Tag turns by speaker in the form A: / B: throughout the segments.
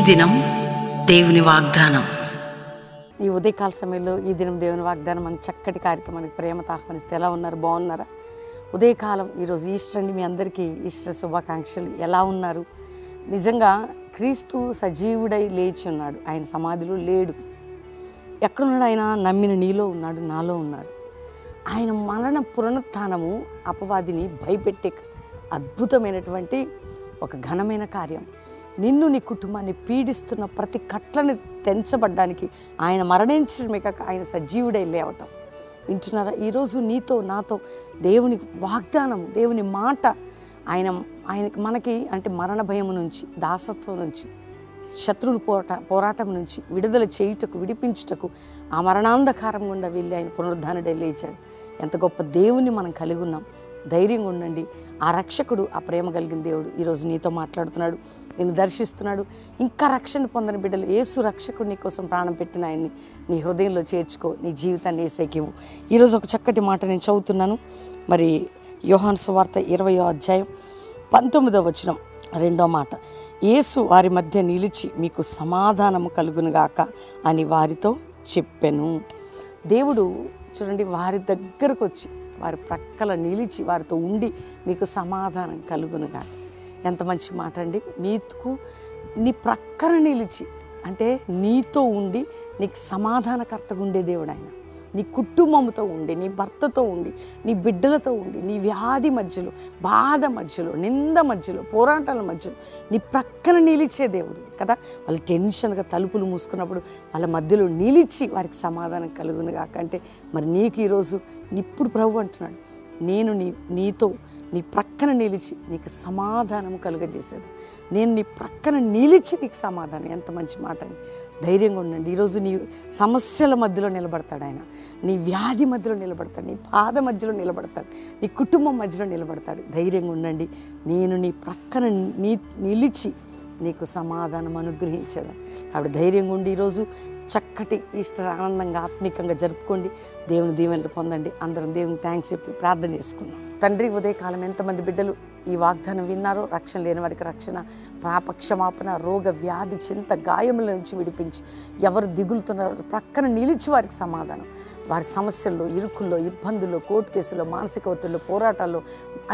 A: దినం దేవుని వాగ్దానం.
B: ఈ ఉదయకాల సమయంలో ఈ దినం దేవుని వాగ్దానం అని చక్కటి కార్యక్రమానికి ప్రేమతో ఆహ్వానిస్తే ఎలా ఉన్నారు? బాగున్నారా? ఉదయకాలం ఈరోజు ఈస్టర్ అండి. మీ అందరికీ ఈస్టర్ శుభాకాంక్షలు. ఎలా ఉన్నారు? నిజంగా క్రీస్తు సజీవుడై లేచి ఉన్నాడు. ఆయన సమాధిలో లేడు. ఎక్కడున్నాడు ఆయన? నమ్మిన నీలో ఉన్నాడు, నాలో ఉన్నాడు. ఆయన మరణ పునరుత్థానము అపవాదిని భయపెట్టే అద్భుతమైనటువంటి ఒక ఘనమైన కార్యం. నిన్ను నీ కుటుంబాన్ని పీడిస్తున్న ప్రతి కట్లను తెంచబడ్డానికి ఆయన మరణించడమే కాక ఆయన సజీవుడై లేవటం. వింటున్నారా? ఈరోజు నీతో నాతో దేవుని వాగ్దానం, దేవుని మాట ఆయనకి మనకి అంటే మరణ భయం నుంచి, దాసత్వం నుంచి, శత్రువుల పోరాటం నుంచి విడుదల చేయుటకు, విడిపించుటకు ఆ మరణాంధకారం గుండా వెళ్ళి ఆయన పునరుద్ధానుడై లేచాడు. ఎంత గొప్ప దేవుని మనం కలిగి ఉన్నాం. ధైర్యంగా ఉండండి. ఆ రక్షకుడు, ఆ ప్రేమ కలిగిన దేవుడు ఈరోజు నీతో మాట్లాడుతున్నాడు, నిన్ను దర్శిస్తున్నాడు. ఇంకా రక్షణ పొందని బిడ్డలు, యేసు రక్షకుడు నీ కోసం ప్రాణం పెట్టిన ఆయన్ని నీ హృదయంలో చేర్చుకో, నీ జీవితాన్ని యేసుకివ్వు. ఈరోజు ఒక చక్కటి మాట నేను చదువుతున్నాను. మరి యోహాను సువార్త 20వ అధ్యాయం 19వ వచనం 2వ మాట. యేసు వారి మధ్య నిలిచి మీకు సమాధానము కలుగునుగాక అని వారితో చెప్పెను. దేవుడు చూడండి, వారి దగ్గరకు వచ్చి వారి ప్రక్కల నిలిచి వారితో ఉండి మీకు సమాధానం కలుగునుగాక. ఎంత మంచి మాట అండి. మీకు నీ ప్రక్కన నిలిచి అంటే నీతో ఉండి నీకు సమాధానకర్తగా ఉండే దేవుడు ఆయన. నీ కుటుంబంతో ఉండి, నీ భర్తతో ఉండి, నీ బిడ్డలతో ఉండి, నీ వ్యాధి మధ్యలో, బాధ మధ్యలో, నింద మధ్యలో, పోరాటాల మధ్యలో నీ ప్రక్కన నిలిచే దేవుడు కదా. వాళ్ళు టెన్షన్గా తలుపులు మూసుకున్నప్పుడు వాళ్ళ మధ్యలో నిలిచి వారికి సమాధానం కలుగునుగాక అంటే మరి నీకు ఈరోజు ఇప్పుడు ప్రభు అంటున్నాడు, నేను నీతో నీ ప్రక్కన నిలిచి నీకు సమాధానం కలుగజేసేది. నేను నీ ప్రక్కన నిలిచి నీకు సమాధానం. ఎంత మంచి మాట అండి. ధైర్యంగా ఉండండి. ఈరోజు నీ సమస్యల మధ్యలో నిలబడతాడు ఆయన. నీ వ్యాధి మధ్యలో నిలబడతాడు, నీ బాధ మధ్యలో నిలబడతాడు, నీ కుటుంబం మధ్యలో నిలబడతాడు. ధైర్యంగా ఉండండి. నేను నీ ప్రక్కన నిలిచి నీకు సమాధానం అనుగ్రహించేదాన్ని. కాబట్టి ధైర్యంగా ఉండి ఈరోజు చక్కటి ఈస్టర్ ఆనందంగా ఆత్మీకంగా జరుపుకోండి. దేవుని దీవెనలు పొందండి. అందరం దేవుని థ్యాంక్స్ చెప్పి ప్రార్థన చేసుకుందాం. తండ్రి, ఉదయకాలం ఎంతమంది బిడ్డలు ఈ వాగ్దానం విన్నారో, రక్షణ లేని వారికి రక్షణ, పాపక్షమాపణ, రోగ వ్యాధి చింత గాయముల నుంచి విడిపించి, ఎవరు దిగులుతున్నారో ప్రక్కన నిలిచి వారికి సమాధానం, వారి సమస్యల్లో, ఇరుకుల్లో, ఇబ్బందుల్లో, కోర్టు కేసుల్లో, మానసిక ఒత్తిడిలో, పోరాటాల్లో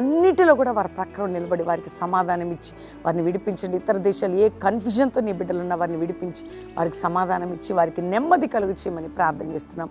B: అన్నిటిలో కూడా వారి ప్రక్కన నిలబడి వారికి సమాధానం ఇచ్చి వారిని విడిపించండి. ఇతర దేశాలు ఏ కన్ఫ్యూజన్తో నీ బిడ్డలు ఉన్నా వారిని విడిపించి వారికి సమాధానం ఇచ్చి వారికి నెమ్మది కలుగు చేయమని ప్రార్థన చేస్తున్నాం.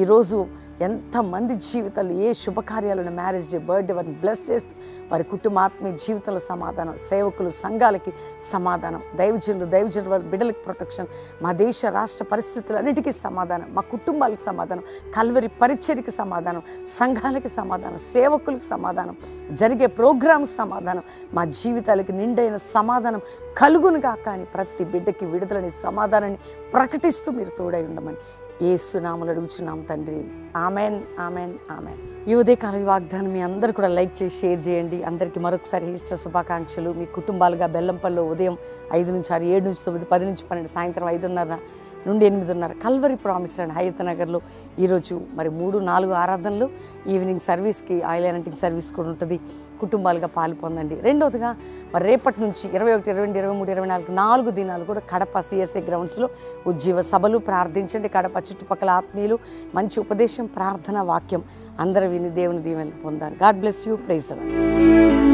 B: ఈరోజు ఎంతమంది జీవితాలు ఏ శుభకార్యాలను, మ్యారేజ్ డే, బర్త్డే వారిని బ్లెస్ చేస్తూ వారి కుటుంబ ఆత్మీయ జీవితంలో సమాధానం, సేవకులు సంఘాలకి సమాధానం, దైవజనులు వారి బిడ్డలకి ప్రొటెక్షన్, మా దేశ రాష్ట్ర పరిస్థితులన్నిటికీ సమాధానం, మా కుటుంబాలకు సమాధానం, కల్వరి పరిచర్యకి సమాధానం, సంఘాలకి సమాధానం, సేవకులకు సమాధానం, జరిగే ప్రోగ్రామ్స్ సమాధానం, మా జీవితాలకి నిండైన సమాధానం కలుగునుగాక అని ప్రతి బిడ్డకి విడుదలని, సమాధానాన్ని ప్రకటిస్తూ మీరు తోడై ఉండమని యేసు నామములో అడుగుచున్నాం తండ్రి. Amen, amen, amen. ఈ ఉదయకాల వాగ్దానం మీ అందరూ కూడా లైక్ చేసి షేర్ చేయండి. అందరికీ మరొకసారి ఈస్టర్ శుభాకాంక్షలు. మీ కుటుంబాలుగా బెల్లంపల్లిలో ఉదయం 5 నుంచి 6, 7 నుంచి 9, 10 నుంచి 12, సాయంత్రం 5:30 నుండి 8:30 కల్వరి ప్రామిస్ అండ్ హయత్ నగర్లో ఈరోజు మరి 3, 4 ఆరాధనలు, ఈవినింగ్ సర్వీస్కి ఆయిల్ అనంటింగ్ సర్వీస్ కూడా ఉంటుంది. కుటుంబాలుగా పాలు పొందండి. రెండవదిగా మరి రేపటి నుంచి 21, 22, 23, 24 4 దినాలు కూడా కడప CSA గ్రౌండ్స్లో ఉజ్జీవ సభలు ప్రార్థించండి. కడప చుట్టుపక్కల ఆత్మీయులు మంచి ఉపదేశం, ప్రార్థన, వాక్యం అందరూ విని దేవుని దీవెనలు పొందాలి. God bless you. Praise the lord.